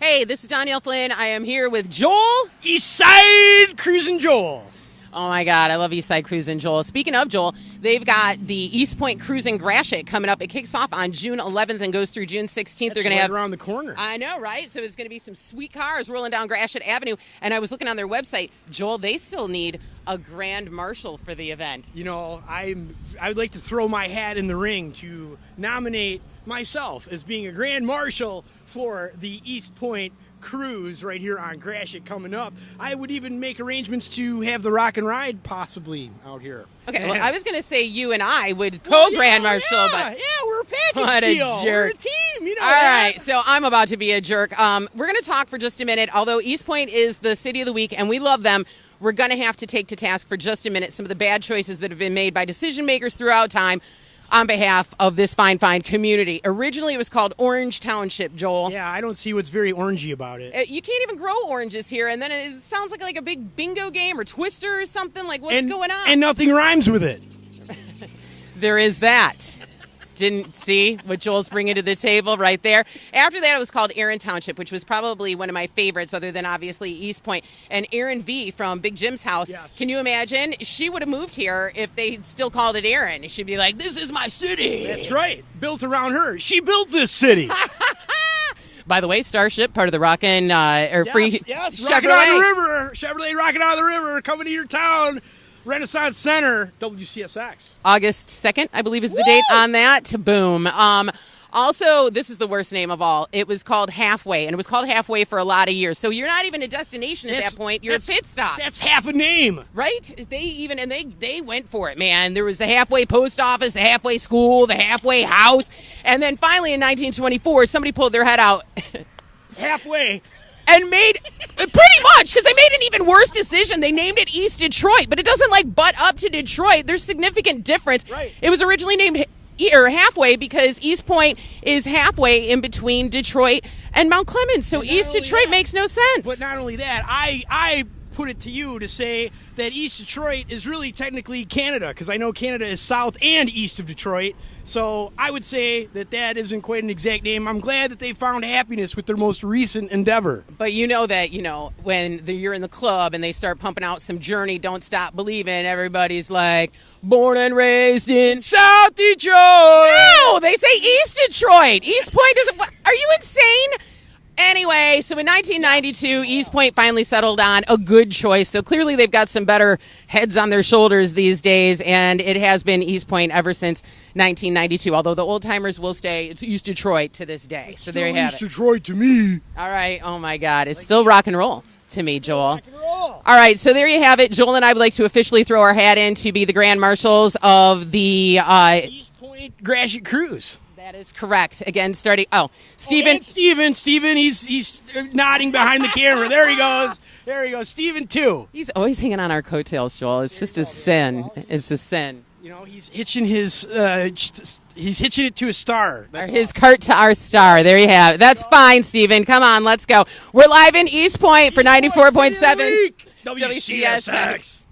Hey, this is Danielle Flynn. I am here with Joel. Eastside Cruisin' Joel. Oh, my God. I love Eastside Cruisin' Joel. Speaking of Joel, they've got the Eastpointe Cruisin' Gratiot coming up. It kicks off on June 11th and goes through June 16th. They're going to have around the corner. I know, right? So it's going to be some sweet cars rolling down Gratiot Avenue. And I was looking on their website. Joel, they still need a grand marshal for the event. You know, I would like to throw my hat in the ring to nominate myself as being a grand marshal for the Eastpointe cruise right here on Gratiot coming up. I would even make arrangements to have the Rock and Ride possibly out here. Okay, well, I was going to say you and I would co-grand marshal, but we're a package what deal. a jerk. We're a team, you know. All right, so I'm about to be a jerk. We're going to talk for just a minute. Although Eastpointe is the city of the week and we love them, we're going to have to take to task for just a minute some of the bad choices that have been made by decision makers throughout time on behalf of this fine community. Originally, it was called Orange Township, Joel. Yeah, I don't see what's very orangey about it. You can't even grow oranges here, and then it sounds like a big bingo game or Twister or something. Like, what's going on? And nothing rhymes with it. There is that. Didn't see what Joel's bringing to the table right there. After that, it was called Aaron Township, which was probably one of my favorites other than, obviously, Eastpointe. And Aaron V. from Big Jim's house, yes. Can you imagine? She would have moved here if they still called it Aaron. She'd be like, this is my city. That's right. Built around her. She built this city. By the way, Starship, part of the Rockin' Free yes, Chevrolet. Rockin' on the river. Chevrolet rocking on the river, coming to your town. Renaissance Center, WCSX. August 2nd, I believe, is the date on that. Boom. Also, this is the worst name of all. It was called Halfway, and it was called Halfway for a lot of years. So you're not even a destination at that point. You're a pit stop. That's half a name. Right? They went for it, man. There was the halfway post office, the halfway school, the halfway house. And then finally in 1924, somebody pulled their head out. Halfway. And made, pretty much, because they made an even worse decision. They named it East Detroit, but it doesn't, butt up to Detroit. There's significant difference. Right. It was originally named Halfway because Eastpointe is halfway in between Detroit and Mount Clemens, so East Detroit makes no sense. But not only that, I put it to you to say that East Detroit is really technically Canada, because I know Canada is south and east of Detroit. So I would say that isn't quite an exact name. I'm glad that they found happiness with their most recent endeavor. But you know that, when you're in the club and they start pumping out some Journey, Don't Stop Believing, everybody's like, born and raised in South Detroit. No, they say East Detroit. Eastpointe isn't. Are you insane? Anyway, so in 1992, Eastpointe finally settled on a good choice. So clearly they've got some better heads on their shoulders these days, and it has been Eastpointe ever since 1992, although the old-timers will stay. It's East Detroit to this day. So there you have it. East Detroit to me. All right. Oh, my God. It's still rock and roll to me, Joel. All right, so there you have it. Joel and I would like to officially throw our hat in to be the grand marshals of the Eastpointe Gratiot Cruise. That is correct. Again, starting. Oh, Steven. Steven, he's nodding behind the camera. There he goes. Steven, too. He's always hanging on our coattails, Joel. It's just a sin. It's a sin. He's hitching he's hitching it to a star. His cart to our star. There you have it. That's fine, Steven. Come on, let's go. We're live in Eastpointe for 94.7 WCSX.